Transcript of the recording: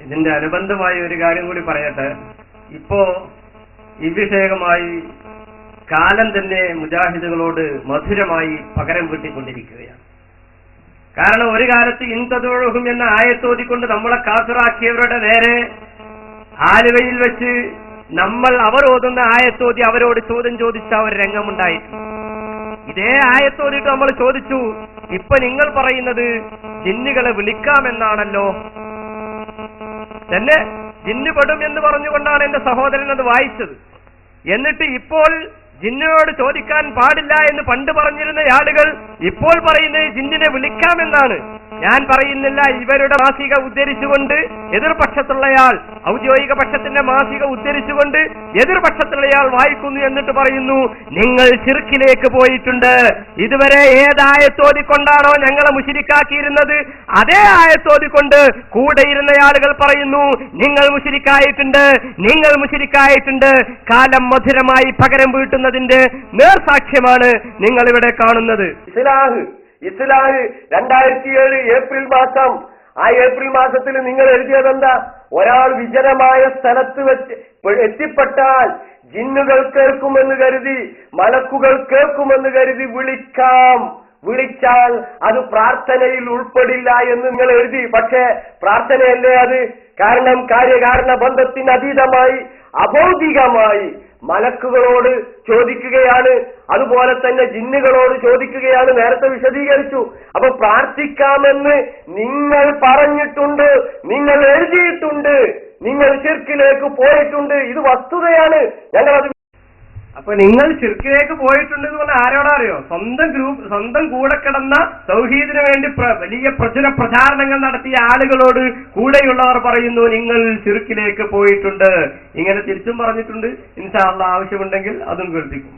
ഇതിന്റെ അനുബന്ധമായ ഒരു കാര്യം കൂടി പറയട്ടെ. ഇപ്പോ ഈ വിഷയകമായി കാലം തന്നെ മുജാഹിദുകളോട് മധുരമായി പകരം വീട്ടിക്കൊണ്ടിരിക്കുകയാണ്. കാരണം ഒരു കാലത്ത് ഇൻതദുഉഹും എന്ന ആയത്തോതിക്കൊണ്ട് നമ്മളെ കാഫിറാക്കിയവരുടെ നേരെ ആലുവയിൽ വെച്ച് നമ്മൾ അവർ ഓതുന്ന ആയത്തോതി അവരോട് ചോദ്യം ചോദിച്ച ഒരു രംഗമുണ്ടായിട്ടുണ്ട്. ഇതേ ആയത്തോതിട്ട് നമ്മൾ ചോദിച്ചു, ഇപ്പൊ നിങ്ങൾ പറയുന്നത് ജിന്നുകളെ വിളിക്കാമെന്നാണല്ലോ, തന്നെ ജിന്ന് പെടും എന്ന് പറഞ്ഞുകൊണ്ടാണ് എന്റെ സഹോദരൻ അത് വായിച്ചത്. എന്നിട്ട് ഇപ്പോൾ ജിന്നിനോട് ചോദിക്കാൻ പാടില്ല എന്ന് പണ്ട് പറഞ്ഞിരുന്ന ആളുകൾ ഇപ്പോൾ പറയുന്നത് ജിന്നിനെ വിളിക്കാമെന്നാണ്. ഞാൻ പറയുന്നില്ല, ഇവരുടെ മാസിക ഉദ്ധരിച്ചുകൊണ്ട് എതിർപക്ഷത്തുള്ളയാൾ, ഔദ്യോഗിക പക്ഷത്തിന്റെ മാസിക ഉദ്ധരിച്ചുകൊണ്ട് എതിർപക്ഷത്തുള്ളയാൾ വായിക്കുന്നു. എന്നിട്ട് പറയുന്നു നിങ്ങൾ ശിർക്കിലേക്ക് പോയിട്ടുണ്ട്. ഇതുവരെ ഏതായത്തോതിക്കൊണ്ടാണോ ഞങ്ങളെ മുശ്രിക്കാക്കിയിരുന്നത് അതേ ആയത്തോതിക്കൊണ്ട് കൂടെ ഇരുന്ന ആളുകൾ പറയുന്നു നിങ്ങൾ മുശ്രിക്കായിട്ടുണ്ട്, നിങ്ങൾ മുശ്രിക്കായിട്ടുണ്ട്. കാലം മധുരമായി പകരം വീട്ടുന്നതിന്റെ നേർസാക്ഷ്യമാണ് നിങ്ങൾ ഇവിടെ കാണുന്നത്. ഇസ്ലാഹ് 2007 ഏപ്രിൽ മാസം. ആ ഏപ്രിൽ മാസത്തിൽ നിങ്ങൾ എഴുതിയതെന്താ? ഒരാൾ വിജനമായ സ്ഥലത്ത് വെച്ച് എത്തിപ്പെട്ടാൽ ജിന്നുകൾ കേൾക്കുമെന്ന് കരുതി, മലക്കുകൾ കേൾക്കുമെന്ന് കരുതി വിളിച്ചാൽ അത് പ്രാർത്ഥനയിൽ ഉൾപ്പെടില്ല എന്ന് നിങ്ങൾ എഴുതി. പക്ഷേ പ്രാർത്ഥനയല്ലേ അത്? കാരണം കാര്യകാരണ ബന്ധത്തിന് അതീതമായി അഭൗതികമായി മലക്കുകളോട് ചോദിക്കുകയാണ്, അതുപോലെ തന്നെ ജിന്നുകളോട് ചോദിക്കുകയാണ്. നേരത്തെ വിശദീകരിച്ചു. അപ്പൊ പ്രാർത്ഥിക്കാമെന്ന് നിങ്ങൾ പറഞ്ഞിട്ടുണ്ട്, നിങ്ങൾ എഴുതിയിട്ടുണ്ട്, നിങ്ങൾ ശിർക്കിലേക്ക് പോയിട്ടുണ്ട്. ഇത് വസ്തുതയാണ്. ഞങ്ങളത് അപ്പൊ നിങ്ങൾ ശിർക്കിലേക്ക് പോയിട്ടുണ്ട് എന്ന് പറഞ്ഞാൽ ആരോടാ അറിയോ? സ്വന്തം കൂടെ കിടന്ന തൗഹീദിന് വേണ്ടി വലിയ പ്രചാരണങ്ങൾ നടത്തിയ ആളുകളോട് കൂടെയുള്ളവർ പറയുന്നു നിങ്ങൾ ശിർക്കിലേക്ക് പോയിട്ടുണ്ട്. ഇങ്ങനെ തിരിച്ചും പറഞ്ഞിട്ടുണ്ട്. ഇൻഷാ അല്ലാഹ് ആവശ്യമുണ്ടെങ്കിൽ അതും കേൾപ്പിക്കും.